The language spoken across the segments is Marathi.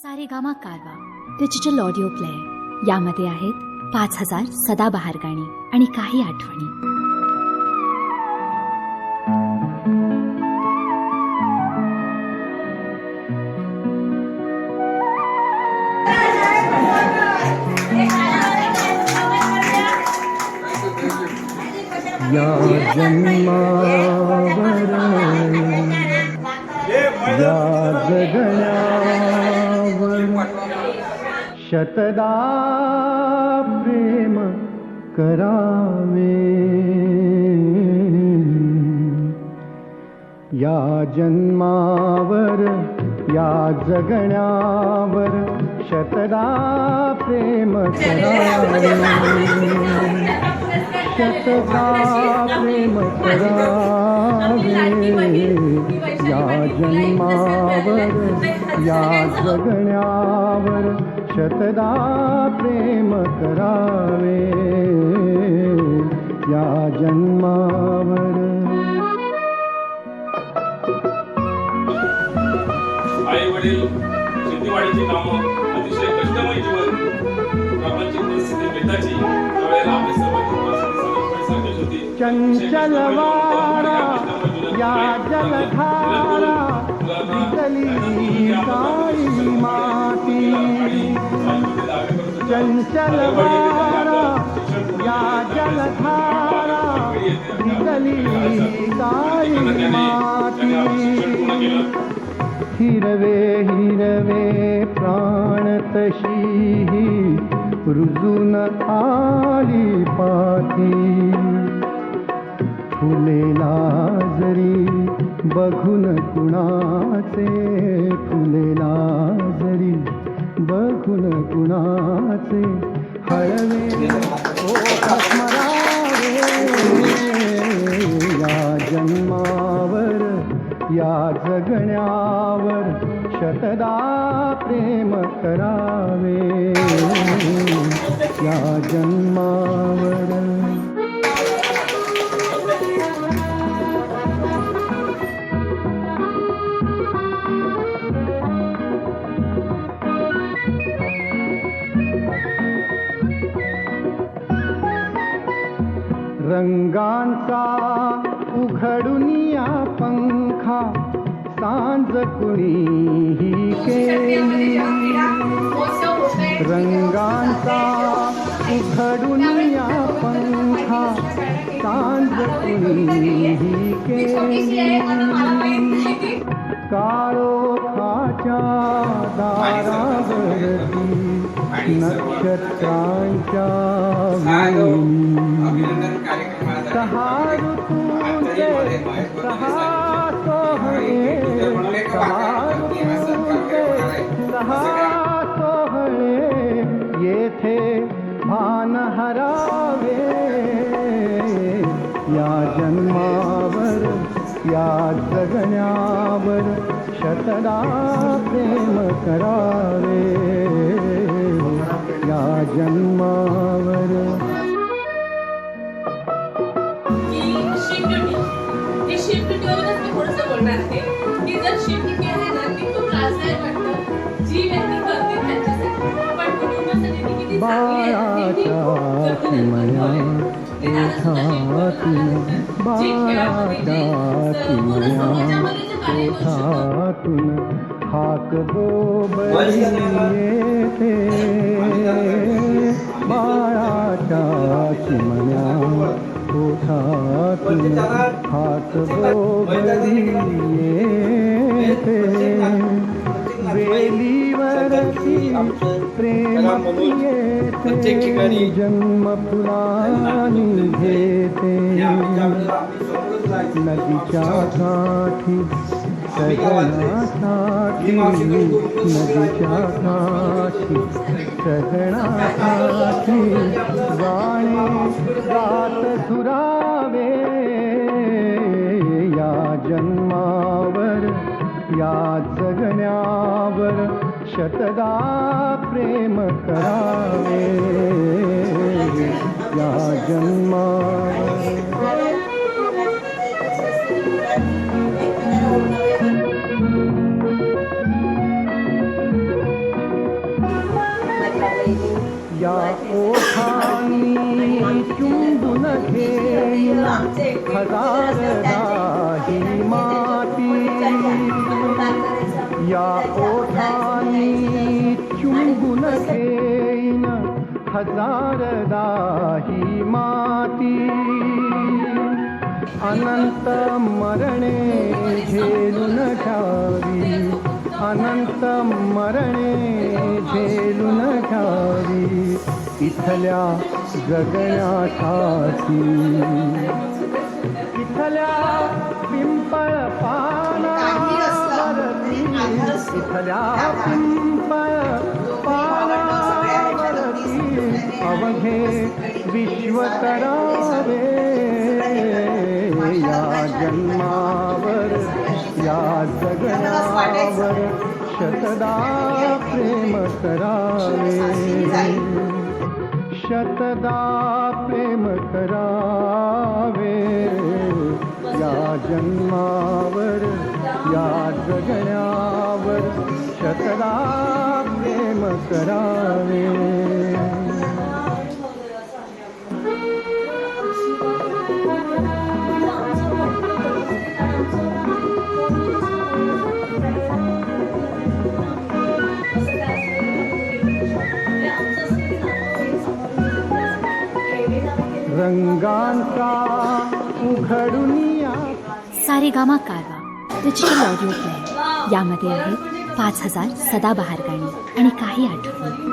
सारेगामा कारवा डिजिटल ऑडिओ प्लेअर. यामध्ये आहेत 5000 सदाबहार गाणी आणि काही आठवणी. या जन्मावर या जगण्यावर शतदा प्रेम करावे. या जन्मावर या जगण्यावर शतदा प्रेम करावे. शतदा प्रेम करावे. या जन्मावर या जगण्यावर शतदा प्रेम करावे. या जन्मावर. आई वडील शेतीवाडीची कामं अतिशय कष्टमय जीवन प्रापंचिक परिस्थिती बेताची त्यावेळेला आपले सर्व सारखीच होती. चंचल वारा या जलधारा विकली काळी माती. चंचल वारा या जलधारा विकली काळी माती. हिरवे हिरवे प्राण तशी रुजून आली पाती. फुलेला जरी बघून कुणाचे फुलेला जरी बघून कुणाचे हळवे ओठ स्मरावे. या जन्मावर या जगण्यावर शतदा प्रेम करावे. या जन्मावर. रंगांचा उघडुनिया पंखा सांज कुणीही केली. रंगांचा उघडुनिया पंखा सांज कुणीही केली. काळोखाच्या दारावरती नक्षत्रांच्या सहा ऋतूंचे सहा सोहळे सहा ऋतूंचे सहा सोहळे येथे भान हरावे. या जन्मावर या जगण्यावर शतदा प्रेम करावे. या जन्मावर. बाळाच्या चिमण्या ओठातून बाळाच्या चिमण्या ओठातून हाक बोबली येते. बाळाच्या चिमण्या ओठातून हाक बोबली येते. वेलीवरती प्रेम येते जन्म फुलानी घेते. नदीच्या काठी सगळ्यासाठी नदीच्या काठी सगळ्यासाठी गाणे गात सुरावे. या जन्मावर या जगण्यावर शतदा प्रेम करावे. या जन्मावर. या ओठांनी चुंबून घेईन हजारदा ही माती या ओठांनी चुंबून घेईन हजारदा ही माती अनंत मरणे झेलून घ्यावी अनंत मरणे झेलून घ्यावी इथल्या जगण्यासाठी इथल्या पिंपळ पानावरती इथल्या पिंपळ पानावरती अवघे विश्व करावे या जन्मावर या जगण्यावर शतदा प्रेम करावे शतदा प्रेम करावे या जन्मावर या जगण्यावर शतदा प्रेम करावे रंगांचा उघडून या सारेगामा कारवा डिजिटल ऑडिओ प्ले यामध्ये आहेत 5000 सदाबहार गाणी आणि काही आठवणी.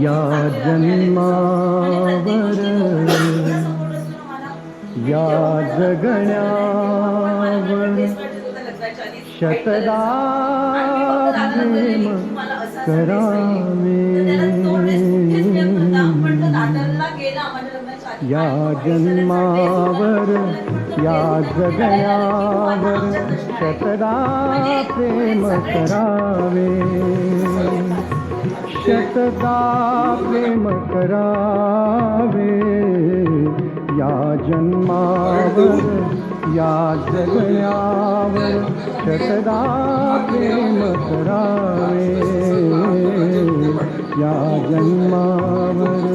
या जन्मावर या जगण्यावर शतदा प्रेम करावे या जन्मावर या जगण्यावर शतदा प्रेम करावे शतदा प्रेम करावे या जन्मावर या जगण्यावर शतदा प्रेम करावे या जन्मावर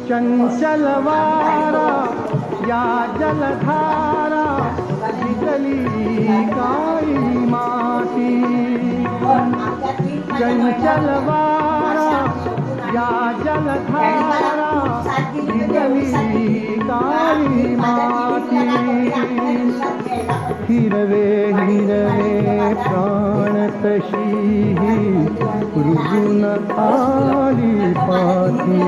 चंचल वारा या जलधारा भिजली काळी माती चंचल वारा या जलधारा भिजली काळी माती हिरवे हिरवे प्राण तशी रुजून आली पाठी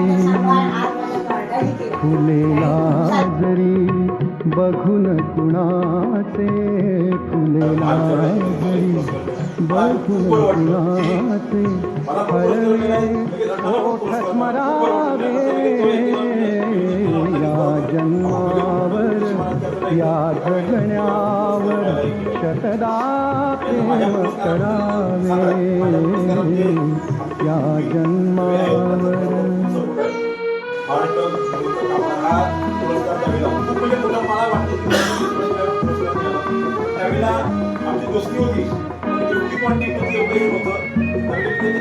फुलेला जरी बघून कुणाचे फुलेला जरी बघून कुणाचे हरवे ओठ स्मरावे या जन्मावर या जगण्यावर शतदा प्रेम करावे या जन्मावर त्यावेळेला आमची दोस्ती होती एवढी क्वांटिटी एवढं होतं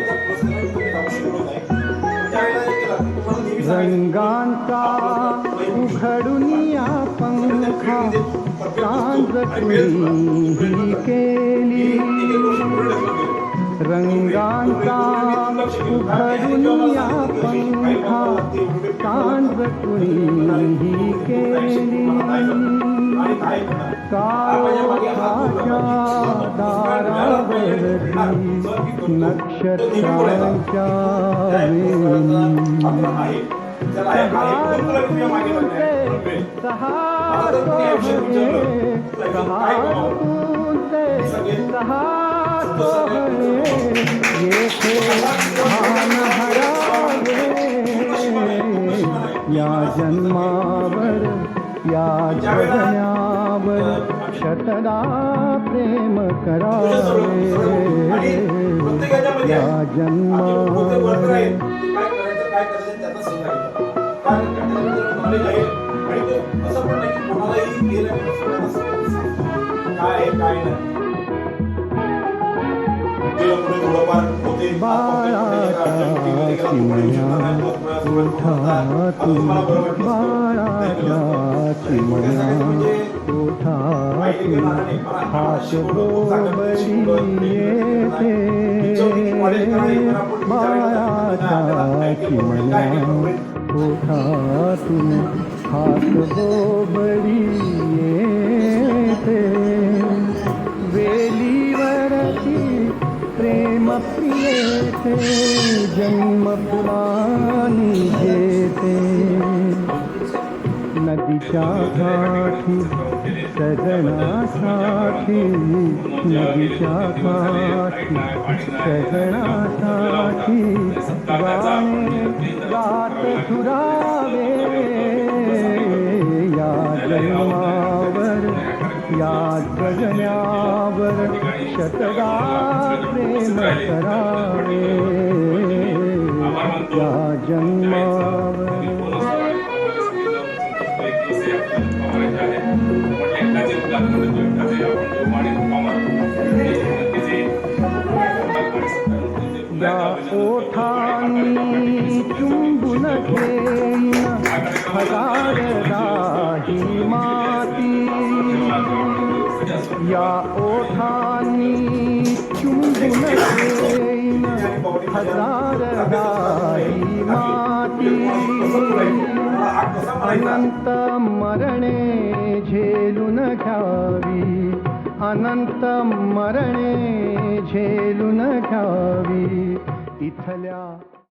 रंगांचा उघडून या पंखा चांदणी केली रंगांचा उघडून या पंखा चांदणी केली काळोखाच्या दारावरती नक्षत्रांच्या या जन्मावर या जगण्यावर शतदा प्रेम करावे या जन्मावर काय करायचं त्याचा सांगायचं काय नॉलेज आहे आणि तो असं पण नाही की कोणालाही गेलं काय आहे काय नाही बाळाच्या चिमण्या उठा तुम्ही बाळाच्या चिमण्या उठा तुम्ही हात बोबडी येते बाळाच्या चिमण्या उठा तुम्ही हात बोबडी येते वेलीवरती प्रेम प्रियेते जन्म फुलानी घेते नदीच्या काठी सजनासाठी नदीच्या काठी सजनासाठी गाणे गात सुरावे या जन्मावर या जगण्यावर शतदा प्रेम करावे या जन्मावर या ओठांनी चुंबुन घेईन हजार दाही माती या ओठांनी चुंबुन घेईन हजार दाही माती अनंत मरणे झेलून घ्यावी अनंत मरणे झेलून घ्यावी इथल्या